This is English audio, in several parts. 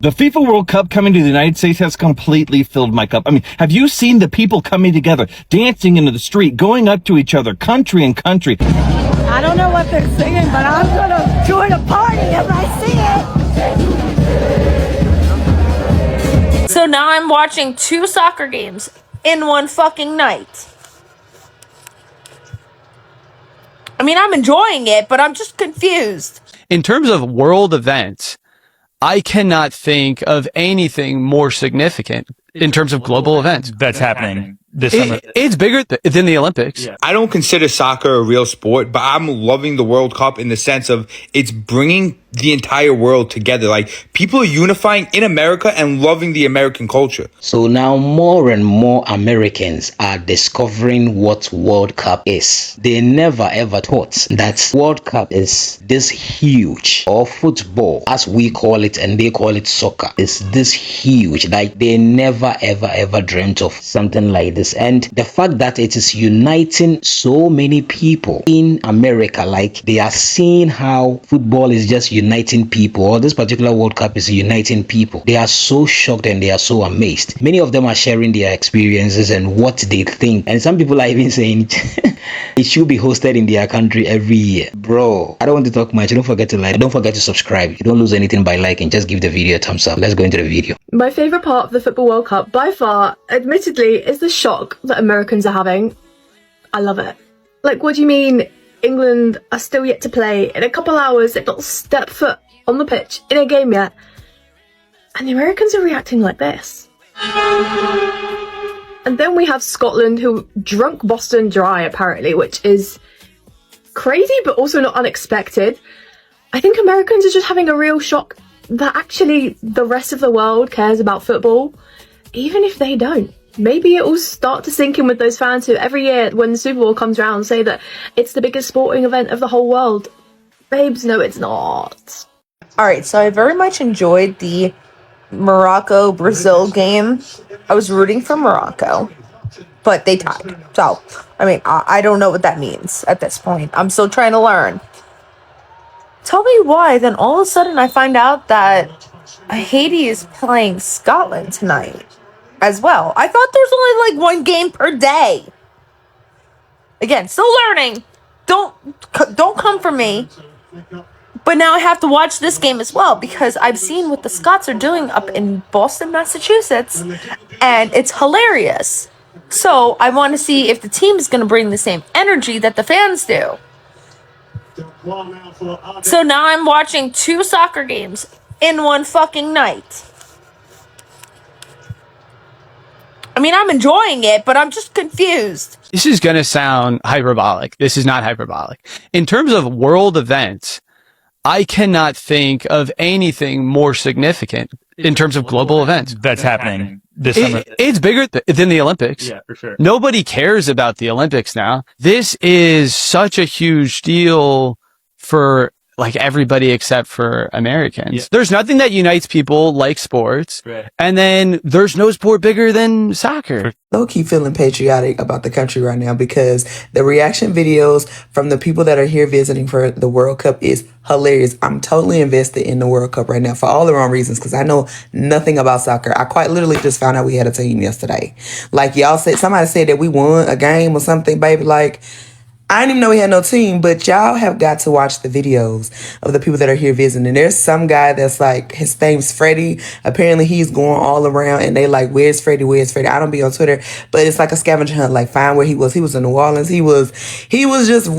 The FIFA World Cup coming to the United States has completely filled my cup. I mean, have you seen the people coming together, dancing into the street, going up to each other, country and country? I don't know what they're singing, but I'm gonna join a party if I see it. So now I'm watching 2 soccer games in one fucking night. I mean, I'm enjoying it, but I'm just confused. In terms of world events, I cannot think of anything more significant in terms of global events that's happening this summer. It's bigger than the Olympics. Yeah. I don't consider soccer a real sport, but I'm loving the World Cup in the sense of it's bringing the entire world together. Like, people are unifying in America and loving the American culture. So now more and more Americans are discovering what World Cup is. They never ever thought that World Cup is this huge, or football as we call it and they call it soccer, is this huge. Like, they never ever dreamt of something like this. And the fact that it is uniting so many people in America, like they are seeing how football is just uniting people, or this particular World Cup is uniting people. They are so shocked and they are so amazed. Many of them are sharing their experiences and what they think. And some people are even saying it should be hosted in their country every year. Bro, I don't want to talk much. Don't forget to like, don't forget to subscribe. You don't lose anything by liking. Just give the video a thumbs up. Let's go into the video. My favourite part of the Football World Cup, by far, admittedly, is the shock that Americans are having. I love it. Like, what do you mean England are still yet to play? In a couple hours, they've not stepped foot on the pitch in a game yet. And the Americans are reacting like this. And then we have Scotland, who drunk Boston dry, apparently, which is crazy, but also not unexpected. I think Americans are just having a real shock that actually the rest of the world cares about football, even if they don't. Maybe it will start to sink in with those fans who every year when the Super Bowl comes around say that it's the biggest sporting event of the whole world. Babes, no, it's not. Alright, so I very much enjoyed the Morocco-Brazil game. I was rooting for Morocco, but they tied. So, I mean, I don't know what that means at this point. I'm still trying to learn. Tell me why, then all of a sudden I find out that Haiti is playing Scotland tonight as well. I thought there's only like 1 game per day. Again, still learning. Don't come for me. But now I have to watch this game as well because I've seen what the Scots are doing up in Boston, Massachusetts, and it's hilarious. So I want to see if the team is going to bring the same energy that the fans do. So now I'm watching 2 soccer games in one fucking night. I mean, I'm enjoying it, but I'm just confused. This is going to sound hyperbolic. This is not hyperbolic. In terms of world events, I cannot think of anything more significant in terms of global events That's happening this summer. It's bigger than the Olympics. Yeah, for sure. Nobody cares about the Olympics now. This is such a huge deal for like everybody except for Americans. Yeah. There's nothing that unites people like sports. Right. And then there's no sport bigger than soccer. Low-key feeling patriotic about the country right now because the reaction videos from the people that are here visiting for the World Cup is hilarious. I'm totally invested in the World Cup right now for all the wrong reasons because I know nothing about soccer. I quite literally just found out we had a team yesterday. Like y'all said, somebody said that we won a game or something, baby. Like, I didn't even know we had no team, but y'all have got to watch the videos of the people that are here visiting. There's some guy that's like, his name's Freddie. Apparently he's going all around and they like, where's Freddie? Where's Freddie? I don't be on Twitter, but it's like a scavenger hunt, like find where he was. He was in New Orleans. He was just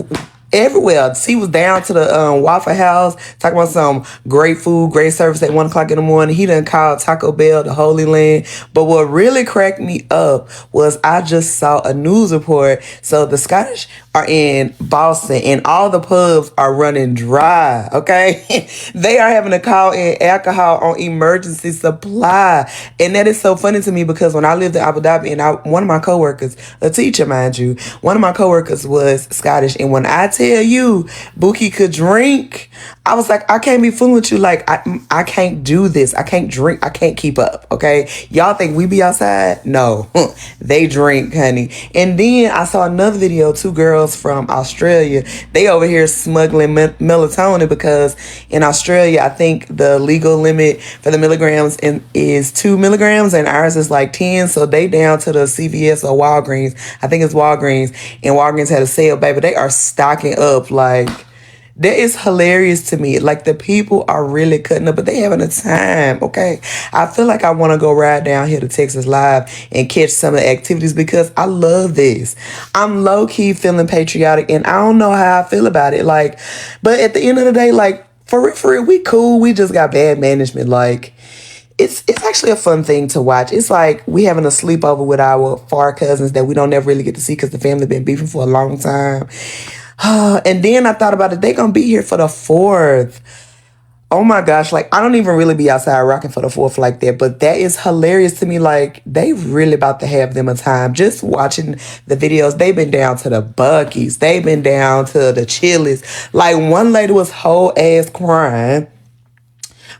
everywhere. He was down to the Waffle House, talking about some great food, great service at 1 o'clock in the morning. He done called Taco Bell the Holy Land. But what really cracked me up was I just saw a news report. So the Scottish are in Boston and all the pubs are running dry, okay? They are having to call in alcohol on emergency supply. And that is so funny to me because when I lived in Abu Dhabi and one of my coworkers, a teacher, mind you, one of my coworkers was Scottish. And when I tell you, Buki could drink, I was like, I can't be fooling with you. Like, I can't do this. I can't drink. I can't keep up. Okay. Y'all think we be outside? No, they drink, honey. And then I saw another video, two girls from Australia. They over here smuggling melatonin because in Australia, I think the legal limit for the milligrams is 2 milligrams and ours is like 10. So they down to the CVS or Walgreens. I think it's Walgreens. And Walgreens had a sale, baby. They are stocking up like... That is hilarious to me. Like, the people are really cutting up, but they having a time, okay? I feel like I want to go ride down here to Texas Live and catch some of the activities because I love this. I'm low-key feeling patriotic, and I don't know how I feel about it. Like, but at the end of the day, like, for real, we cool. We just got bad management. Like, it's actually a fun thing to watch. It's like we having a sleepover with our far cousins that we don't ever really get to see because the family been beefing for a long time. And then I thought about it. They gonna be here for the 4th. Oh my gosh. Like, I don't even really be outside rocking for the 4th like that. But that is hilarious to me. Like, they really about to have them a time. Just watching the videos. They've been down to the Buc-ee's. They've been down to the Chili's. Like, one lady was whole ass crying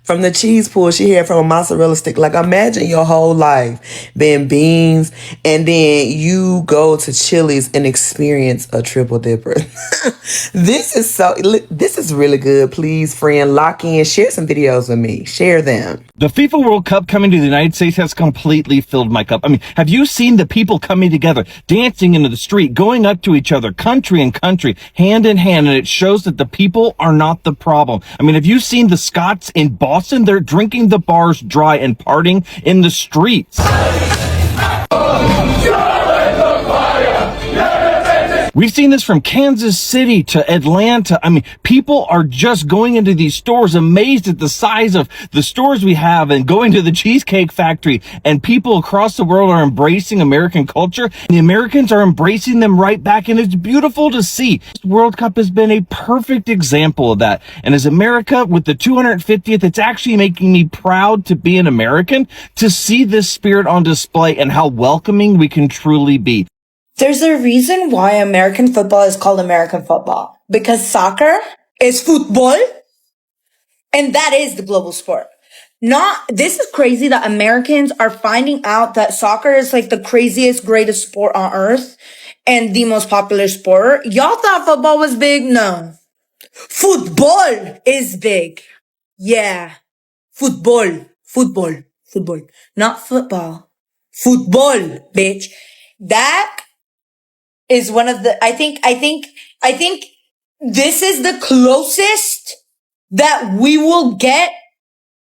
from the cheese pool she had from a mozzarella stick. Like, imagine your whole life being beans and then you go to Chili's and experience a triple dipper. This is really good. Please, friend, lock in, share some videos with me. Share them. The FIFA World Cup coming to the United States has completely filled my cup. I mean, have you seen the people coming together, dancing into the street, going up to each other, country and country, hand in hand, and it shows that the people are not the problem. I mean, have you seen the Scots in Boston? They're drinking the bars dry and partying in the streets. We've seen this from Kansas City to Atlanta. I mean, people are just going into these stores amazed at the size of the stores we have and going to the Cheesecake Factory. And people across the world are embracing American culture. And the Americans are embracing them right back. And it's beautiful to see. The World Cup has been a perfect example of that. And as America, with the 250th, it's actually making me proud to be an American, to see this spirit on display and how welcoming we can truly be. There's a reason why American football is called American football. Because soccer is football. And that is the global sport. This is crazy that Americans are finding out that soccer is like the craziest, greatest sport on earth and the most popular sport. Y'all thought football was big? No. Football is big. Yeah. Football. Not football. Football, bitch. That is one of the, I think this is the closest that we will get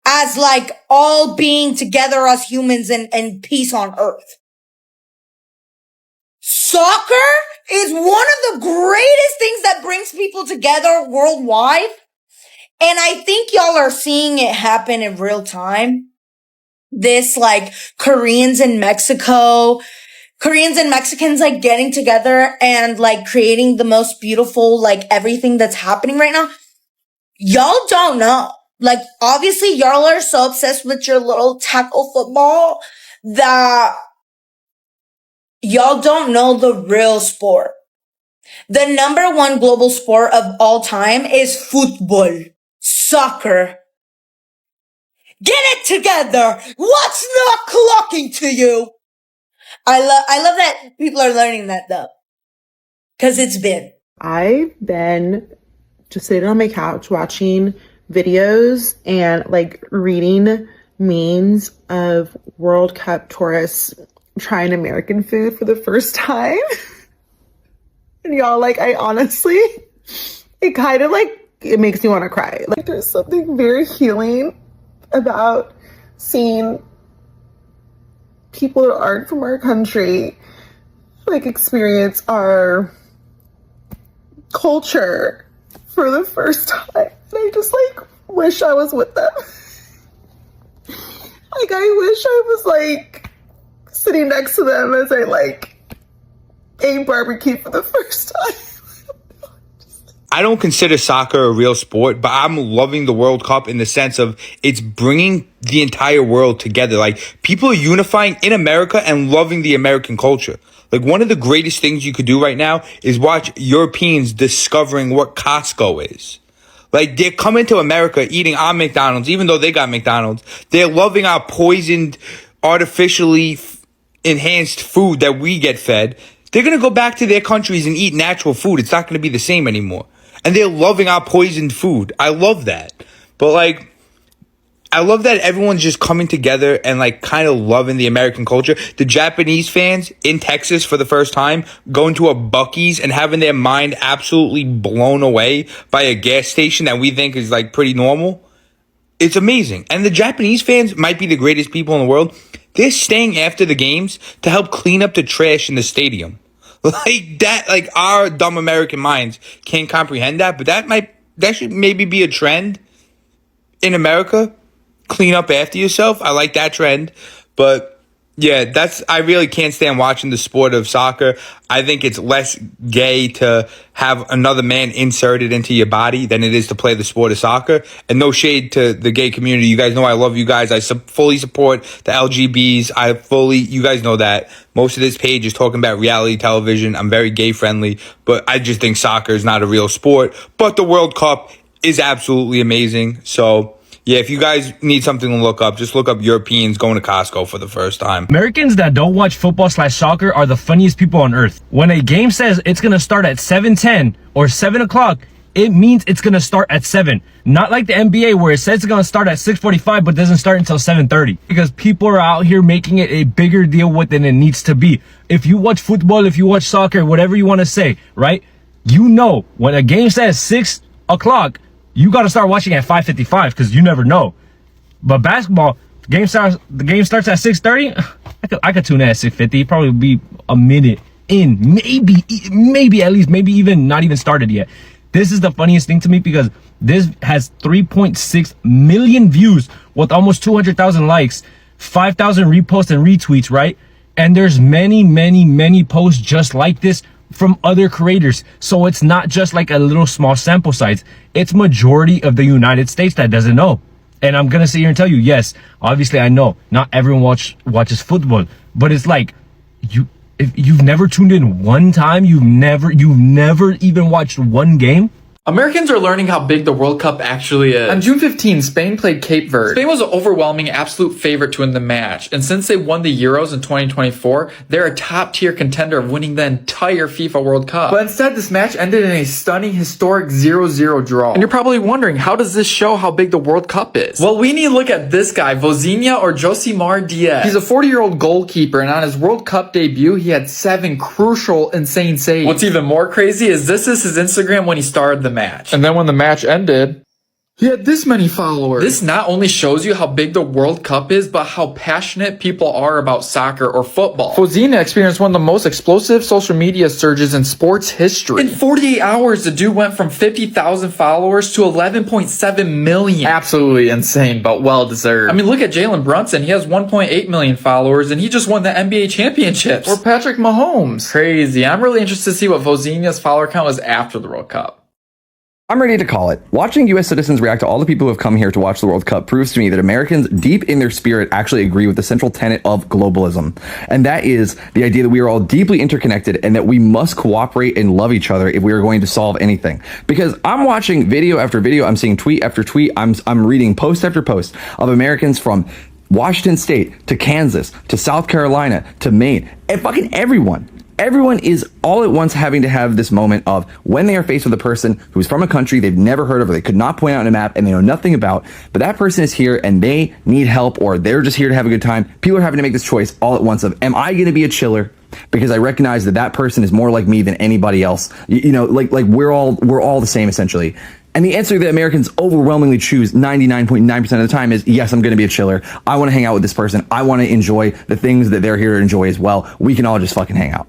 as like all being together as humans and peace on earth. Soccer is one of the greatest things that brings people together worldwide. And I think y'all are seeing it happen in real time. This like Koreans and Mexicans like getting together and like creating the most beautiful, like everything that's happening right now. Y'all don't know. Like, obviously y'all are so obsessed with your little tackle football that y'all don't know the real sport. The number one global sport of all time is football, soccer. Get it together. What's not clocking to you? I love that people are learning that though. Cause it's been. I've been just sitting on my couch watching videos and like reading memes of World Cup tourists trying American food for the first time. And y'all, like, I honestly, it kind of like, it makes me want to cry. Like, there's something very healing about seeing people that aren't from our country like experience our culture for the first time. And I just like wish I was with them. Like, I wish I was like sitting next to them as I like ate barbecue for the first time. I don't consider soccer a real sport, but I'm loving the World Cup in the sense of it's bringing the entire world together. Like, people are unifying in America and loving the American culture. Like, one of the greatest things you could do right now is watch Europeans discovering what Costco is. Like, they're coming to America eating our McDonald's, even though they got McDonald's. They're loving our poisoned, artificially enhanced food that we get fed. They're going to go back to their countries and eat natural food. It's not going to be the same anymore. And they're loving our poisoned food. I love that. But, like, I love that everyone's just coming together and, like, kind of loving the American culture. The Japanese fans in Texas for the first time going to a Buc-ee's and having their mind absolutely blown away by a gas station that we think is, like, pretty normal. It's amazing. And the Japanese fans might be the greatest people in the world. They're staying after the games to help clean up the trash in the stadium. Like that, like, our dumb American minds can't comprehend that, but that should maybe be a trend in America. Clean up after yourself. I like that trend. But yeah, I really can't stand watching the sport of soccer. I think it's less gay to have another man inserted into your body than it is to play the sport of soccer. And no shade to the gay community. You guys know I love you guys. I fully support the LGBs. You guys know that. Most of this page is talking about reality television. I'm very gay friendly, but I just think soccer is not a real sport. But the World Cup is absolutely amazing. So yeah, if you guys need something to look up, just look up Europeans going to Costco for the first time. Americans that don't watch football/soccer are the funniest people on earth. When a game says it's going to start at 7:10 or 7 o'clock, it means it's going to start at 7. Not like the NBA where it says it's going to start at 6:45 but doesn't start until 7:30. Because people are out here making it a bigger deal than it needs to be. If you watch football, if you watch soccer, whatever you want to say, right? You know, when a game says 6 o'clock, you got to start watching at 5:55 because you never know. But basketball, the game starts at 6:30. I could tune in at 6:50. Probably be a minute in, maybe at least, maybe even not even started yet. This is the funniest thing to me because this has 3.6 million views with almost 200,000 likes, 5,000 reposts and retweets, right? And there's many posts just like this from other creators. So it's not just like a little small sample size. It's majority of the United States that doesn't know. And I'm gonna sit here and tell you, yes, obviously I know not everyone watches football, but it's like if you've never tuned in one time, you've never even watched one game. Americans are learning how big the World Cup actually is. On June 15, Spain played Cape Verde. Spain was an overwhelming absolute favorite to win the match, and since they won the Euros in 2024, they're a top-tier contender of winning the entire FIFA World Cup. But instead, this match ended in a stunning, historic 0-0 draw. And you're probably wondering, how does this show how big the World Cup is? Well, we need to look at this guy, Vozinha or Josimar Diaz. He's a 40-year-old goalkeeper, and on his World Cup debut, he had 7 crucial, insane saves. What's even more crazy is this is his Instagram when he started the match. And then when the match ended, he had this many followers. This not only shows you how big the World Cup is, but how passionate people are about soccer or football. Vozinha experienced one of the most explosive social media surges in sports history. In 48 hours, the dude went from 50,000 followers to 11.7 million. Absolutely insane, but well deserved. I mean, look at Jalen Brunson. He has 1.8 million followers, and he just won the NBA championships. Or Patrick Mahomes. Crazy. I'm really interested to see what Vozinha's follower count is after the World Cup. I'm ready to call it. Watching U.S. citizens react to all the people who have come here to watch the World Cup proves to me that Americans, deep in their spirit, actually agree with the central tenet of globalism. And that is the idea that we are all deeply interconnected and that we must cooperate and love each other if we are going to solve anything. Because I'm watching video after video, I'm seeing tweet after tweet, I'm reading post after post of Americans from Washington State to Kansas to South Carolina to Maine and fucking everyone. Everyone is all at once having to have this moment of when they are faced with a person who's from a country they've never heard of or they could not point out on a map and they know nothing about, but that person is here and they need help or they're just here to have a good time. People are having to make this choice all at once of, am I going to be a chiller? Because I recognize that person is more like me than anybody else. You know, like we're all the same essentially. And the answer that Americans overwhelmingly choose 99.9% of the time is, yes, I'm going to be a chiller. I want to hang out with this person. I want to enjoy the things that they're here to enjoy as well. We can all just fucking hang out.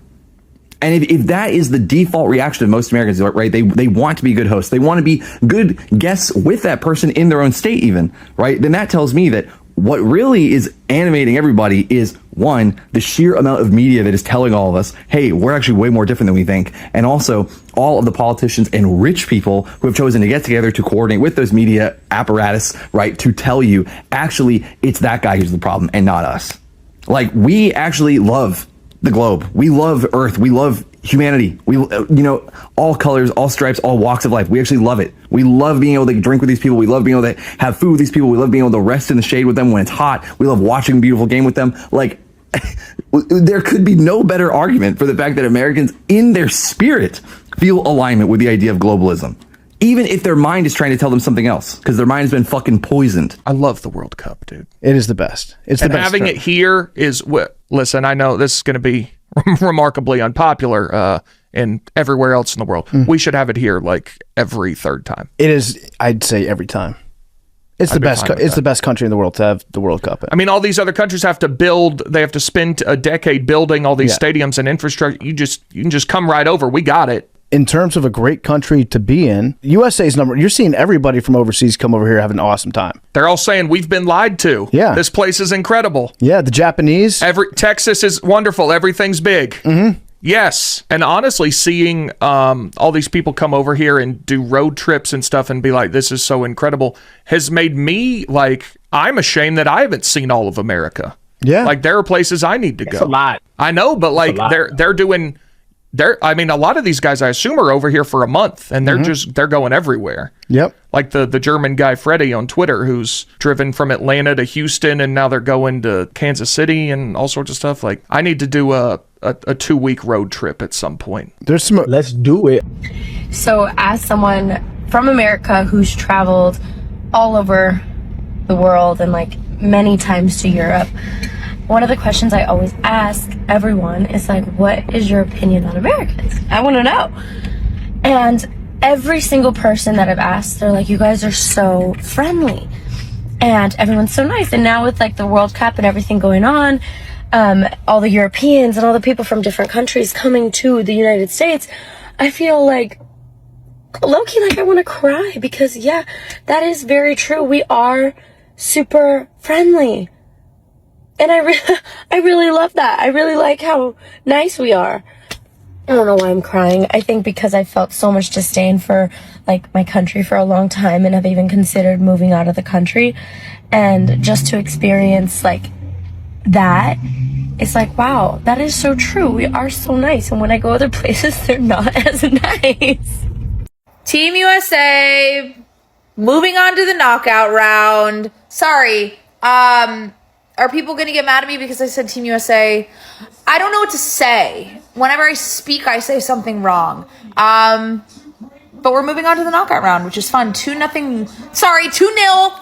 And if that is the default reaction of most Americans, right, they want to be good hosts. They want to be good guests with that person in their own state even, right? Then that tells me that what really is animating everybody is, one, the sheer amount of media that is telling all of us, hey, we're actually way more different than we think. And also all of the politicians and rich people who have chosen to get together to coordinate with those media apparatus, right, to tell you, actually, it's that guy who's the problem and not us. Like, we actually love the globe. We love Earth. We love humanity. We, all colors, all stripes, all walks of life. We actually love it. We love being able to drink with these people. We love being able to have food with these people. We love being able to rest in the shade with them when it's hot. We love watching a beautiful game with them. Like, there could be no better argument for the fact that Americans in their spirit feel alignment with the idea of globalism, even if their mind is trying to tell them something else, because their mind's been fucking poisoned. I love the World Cup, dude. It is the best. It's the best. Having it here is what. Listen, I know this is going to be remarkably unpopular and everywhere else in the world. We should have it here like every third time. It is, I'd say, every time. It's the best. It's the best country in the world to have the World Cup. I mean, all these other countries have to build. They have to spend a decade building all these stadiums and infrastructure. You can just come right over. We got it. In terms of a great country to be in, USA's number. You're seeing everybody from overseas come over here having an awesome time. They're all saying we've been lied to. Yeah, this place is incredible. Yeah, the Japanese. Texas is wonderful. Everything's big. Mm-hmm. Yes, and honestly, seeing all these people come over here and do road trips and stuff and be like, "This is so incredible," has made me like, I'm ashamed that I haven't seen all of America. Yeah, like there are places I need to go. That's a lot. I know, but like they're doing. I mean, a lot of these guys I assume are over here for a month, and they're going everywhere. Yep. Like the German guy Freddie on Twitter, who's driven from Atlanta to Houston, and now they're going to Kansas City and all sorts of stuff. Like, I need to do a 2-week road trip at some point. Let's do it. So, as someone from America who's traveled all over the world and like many times to Europe, one of the questions I always ask everyone is like, what is your opinion on Americans? I want to know. And every single person that I've asked, they're like, you guys are so friendly and everyone's so nice. And now with like the World Cup and everything going on, all the Europeans and all the people from different countries coming to the United States, I feel like low-key like I want to cry, because yeah, that is very true. We are super friendly. And I really love that. I really like how nice we are. I don't know why I'm crying. I think because I felt so much disdain for like my country for a long time, and have even considered moving out of the country. And just to experience like that, it's like, wow, that is so true. We are so nice. And when I go other places, they're not as nice. Team USA, moving on to the knockout round. Sorry, are people going to get mad at me because I said Team USA? I don't know what to say. Whenever I speak, I say something wrong. But we're moving on to the knockout round, which is fun. 2-0. Sorry, 2-0.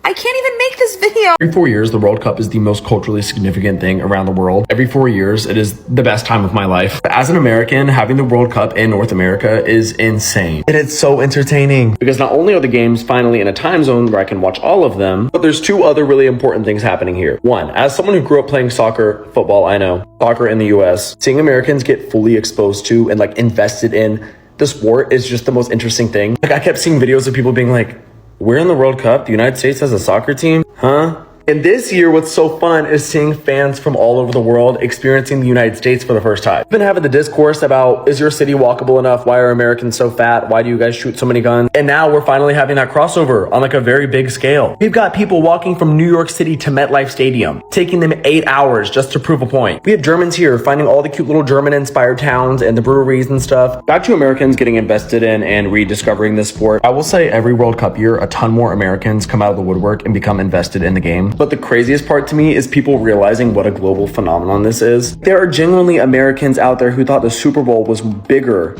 I can't even make this video. Every 4 years, the World Cup is the most culturally significant thing around the world. Every 4 years, it is the best time of my life. As an American, having the World Cup in North America is insane. And it's so entertaining. Because not only are the games finally in a time zone where I can watch all of them, but there's two other really important things happening here. One, as someone who grew up playing soccer, football, I know, soccer in the US, seeing Americans get fully exposed to and like invested in the sport is just the most interesting thing. Like, I kept seeing videos of people being like, we're in the World Cup. The United States has a soccer team? Huh? And this year, what's so fun is seeing fans from all over the world experiencing the United States for the first time. We've been having the discourse about, is your city walkable enough? Why are Americans so fat? Why do you guys shoot so many guns? And now we're finally having that crossover on like a very big scale. We've got people walking from New York City to MetLife Stadium, taking them 8 hours just to prove a point. We have Germans here finding all the cute little German-inspired towns and the breweries and stuff. Back to Americans getting invested in and rediscovering this sport. I will say every World Cup year, a ton more Americans come out of the woodwork and become invested in the game. But the craziest part to me is people realizing what a global phenomenon this is. There are genuinely Americans out there who thought the Super Bowl was bigger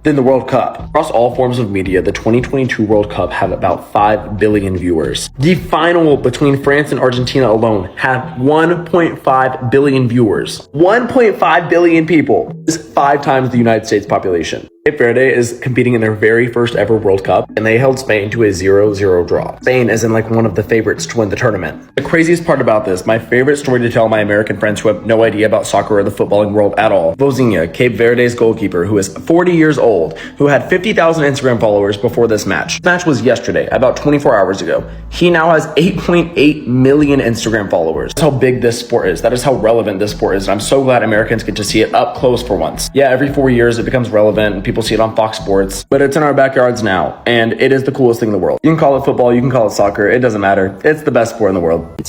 than the World Cup. Across all forms of media, the 2022 World Cup had about 5 billion viewers. The final between France and Argentina alone had 1.5 billion viewers. 1.5 billion people. This is 5 times the United States population. Cape Verde is competing in their very first ever World Cup, and they held Spain to a 0-0 draw. Spain is in like one of the favorites to win the tournament. The craziest part about this, my favorite story to tell my American friends who have no idea about soccer or the footballing world at all. Vozinha, Cape Verde's goalkeeper, who is 40 years old, who had 50,000 Instagram followers before this match. This match was yesterday, about 24 hours ago. He now has 8.8 million Instagram followers. That's how big this sport is. That is how relevant this sport is. And I'm so glad Americans get to see it up close for once. Yeah, every 4 years it becomes relevant and people see it on Fox Sports, but it's in our backyards now, and it is the coolest thing in the world. You can call it football, you can call it soccer, it doesn't matter. It's the best sport in the world.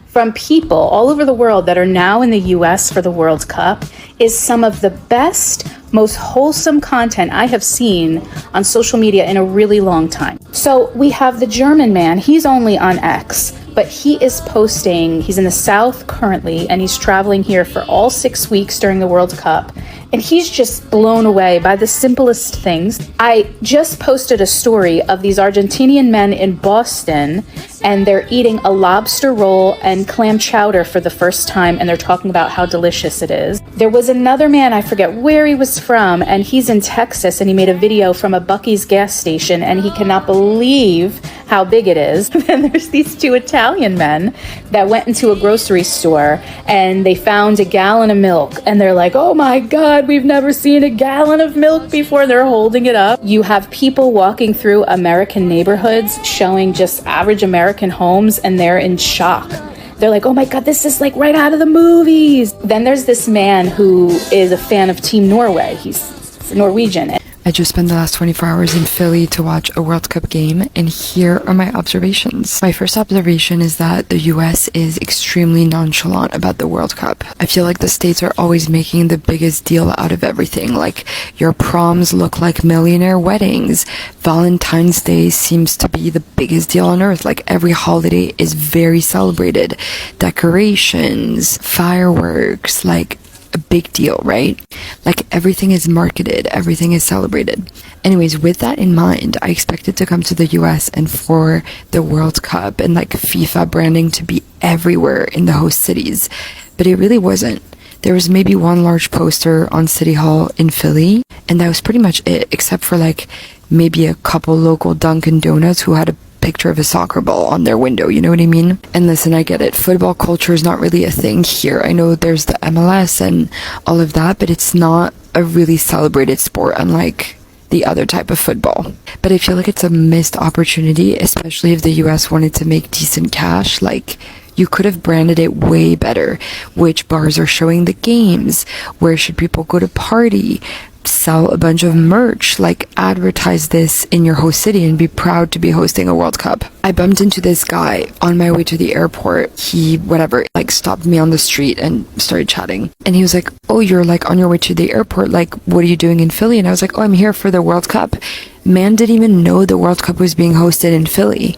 from people all over the world that are now in the US for the World Cup is some of the best, most wholesome content I have seen on social media in a really long time. So we have the German man, he's only on X, but he is posting, he's in the South currently, and he's traveling here for all 6 weeks during the World Cup. And he's just blown away by the simplest things. I just posted a story of these Argentinian men in Boston, and they're eating a lobster roll and clam chowder for the first time, and they're talking about how delicious it is. There was another man, I forget where he was from, and he's in Texas, and he made a video from a Buc-ee's gas station, and he cannot believe how big it is. Then there's these two Italian men that went into a grocery store, and they found a gallon of milk, and they're like, oh my God, we've never seen a gallon of milk before. They're holding it up. You have people walking through American neighborhoods showing just average American homes, and they're in shock. They're like, oh my God, this is like right out of the movies. Then there's this man who is a fan of Team Norway. He's Norwegian. I just spent the last 24 hours in Philly to watch a World Cup game, and here are my observations. My first observation is that the US is extremely nonchalant about the World Cup. I feel like the states are always making the biggest deal out of everything. Like, your proms look like millionaire weddings. Valentine's Day seems to be the biggest deal on earth. Like, every holiday is very celebrated. Decorations, fireworks, like, a big deal, right? Like, everything is marketed, everything is celebrated. Anyways, with that in mind, I expected to come to the US and for the World Cup and like FIFA branding to be everywhere in the host cities, but it really wasn't. There was maybe one large poster on City Hall in Philly, and that was pretty much it, except for like maybe a couple local Dunkin' Donuts who had a picture of a soccer ball on their window, you know what I mean? And listen, I get it. Football culture is not really a thing here. I know there's the MLS and all of that, but it's not a really celebrated sport, unlike the other type of football. But I feel like it's a missed opportunity, especially if the US wanted to make decent cash. Like, you could have branded it way better. Which bars are showing the games? Where should people go to party? Sell a bunch of merch, like advertise this in your host city and be proud to be hosting a World Cup. I bumped into this guy on my way to the airport. He, like stopped me on the street and started chatting. And he was like, oh, you're like on your way to the airport. Like, what are you doing in Philly? And I was like, oh, I'm here for the World Cup. Man didn't even know the World Cup was being hosted in Philly.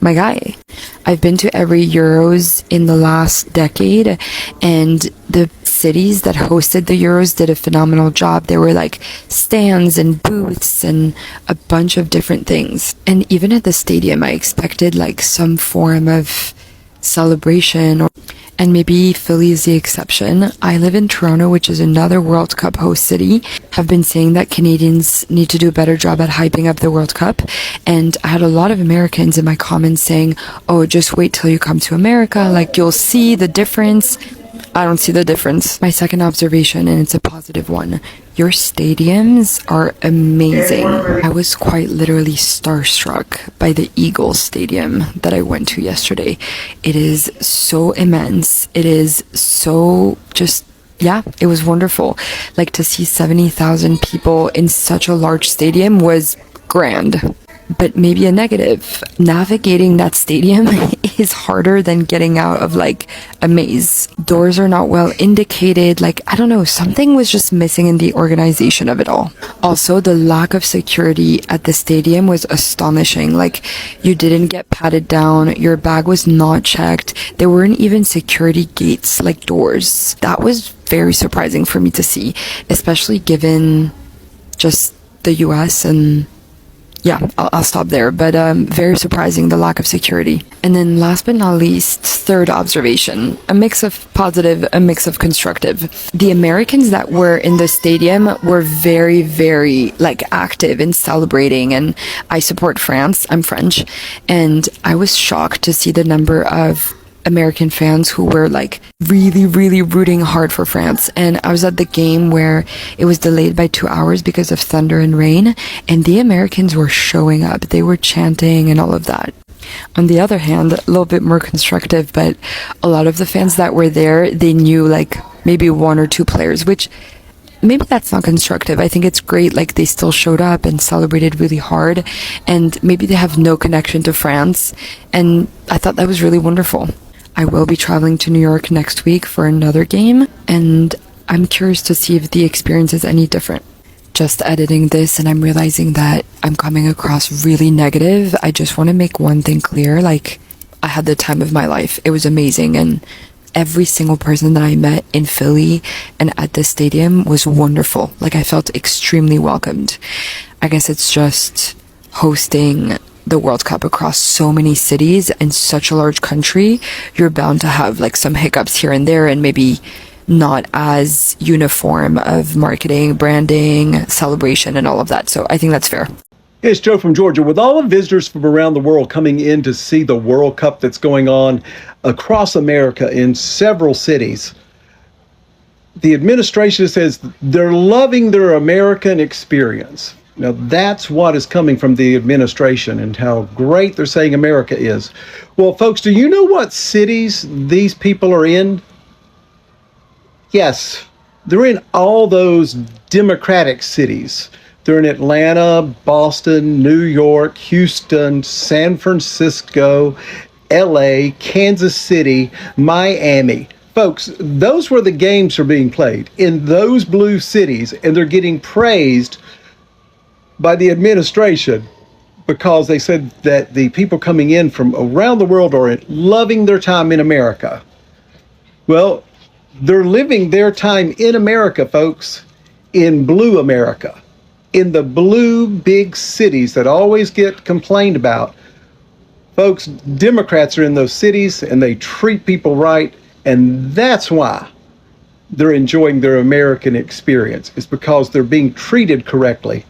My guy. I've been to every Euros in the last decade, and the cities that hosted the Euros did a phenomenal job. There were like stands and booths and a bunch of different things. And even at the stadium, I expected like some form of celebration, and maybe Philly is the exception. I live in Toronto, which is another World Cup host city. Have been saying that Canadians need to do a better job at hyping up the World Cup, and I had a lot of Americans in my comments saying, oh, just wait till you come to America, like you'll see the difference. I don't see the difference. My second observation, and it's a positive one, your stadiums are amazing. I was quite literally starstruck by the Eagles Stadium that I went to yesterday. It is so immense. It is so just, yeah, it was wonderful. Like, to see 70,000 people in such a large stadium was grand. But maybe a negative. Navigating that stadium is harder than getting out of like a maze. Doors are not well indicated. Like, I don't know, something was just missing in the organization of it all. Also, the lack of security at the stadium was astonishing. Like, you didn't get patted down. Your bag was not checked. There weren't even security gates, like doors. That was very surprising for me to see, especially given just the US and yeah, I'll stop there. But very surprising, the lack of security. And then last but not least, third observation, a mix of positive, a mix of constructive. The Americans that were in the stadium were very, very like active in celebrating. And I support France. I'm French. And I was shocked to see the number of American fans who were like really, really rooting hard for France. And I was at the game where it was delayed by 2 hours because of thunder and rain, and the Americans were showing up. They were chanting and all of that. On the other hand, a little bit more constructive, but a lot of the fans that were there, they knew like maybe one or two players, which maybe that's not constructive. I think it's great, like they still showed up and celebrated really hard, and maybe they have no connection to France, and I thought that was really wonderful. I will be traveling to New York next week for another game, and I'm curious to see if the experience is any different. Just editing this and I'm realizing that I'm coming across really negative. I just want to make one thing clear, like I had the time of my life. It was amazing, and every single person that I met in Philly and at the stadium was wonderful. Like I felt extremely welcomed. I guess it's just hosting the World Cup across so many cities in such a large country. You're bound to have like some hiccups here and there, and maybe not as uniform of marketing, branding, celebration, and all of that. So I think that's fair. Hey, it's Joe from Georgia. With all the visitors from around the world coming in to see the World Cup that's going on across America in several cities, the administration says they're loving their American experience. Now, that's what is coming from the administration and how great they're saying America is. Well, folks, do you know what cities these people are in? Yes, they're in all those Democratic cities. They're in Atlanta, Boston, New York, Houston, San Francisco, LA, Kansas City, Miami. Folks, those where the games are being played, in those blue cities, and they're getting praised by the administration because they said that the people coming in from around the world are loving their time in America. Well, they're living their time in America, folks, in blue America, in the blue big cities that always get complained about. Folks, Democrats are in those cities and they treat people right, and that's why they're enjoying their American experience. It's because they're being treated correctly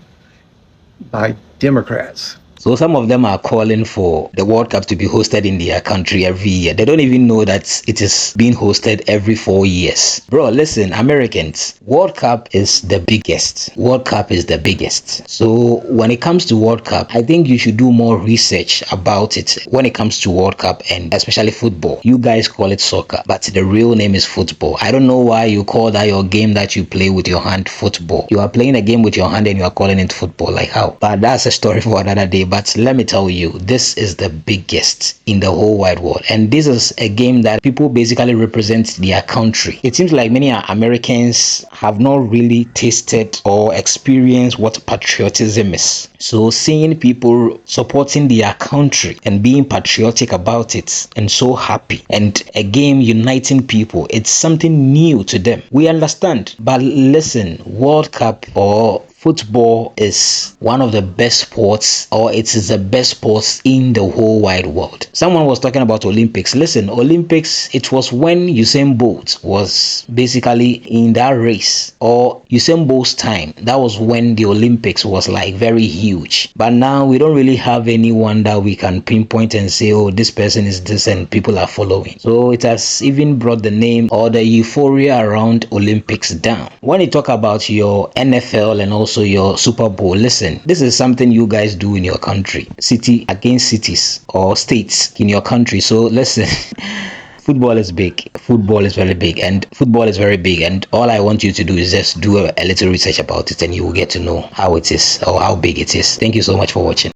by Democrats. So some of them are calling for the World Cup to be hosted in their country every year. They don't even know that it is being hosted every 4 years. Bro, listen, Americans, World Cup is the biggest. World Cup is the biggest. So when it comes to World Cup, I think you should do more research about it when it comes to World Cup, and especially football. You guys call it soccer, but the real name is football. I don't know why you call that your game that you play with your hand football. You are playing a game with your hand and you are calling it football. Like how? But that's a story for another day. But let me tell you, this is the biggest in the whole wide world. And this is a game that people basically represent their country. It seems like many Americans have not really tasted or experienced what patriotism is. So seeing people supporting their country and being patriotic about it and so happy, and a game uniting people, it's something new to them. We understand. But listen, World Cup or football is one of the best sports, or it is the best sports in the whole wide world. Someone was talking about Olympics. Listen, Olympics, it was when Usain Bolt was basically in that race, or Usain Bolt's time. That was when the Olympics was like very huge. But now we don't really have anyone that we can pinpoint and say, oh, this person is this and people are following. So it has even brought the name or the euphoria around Olympics down. When you talk about your NFL and also your Super Bowl, listen, this is something you guys do in your country, city against cities or states in your country. So listen, football is big. Football is very big, and football is very big. And all I want you to do is just do a little research about it, and you will get to know how it is or how big it is. Thank you so much for watching.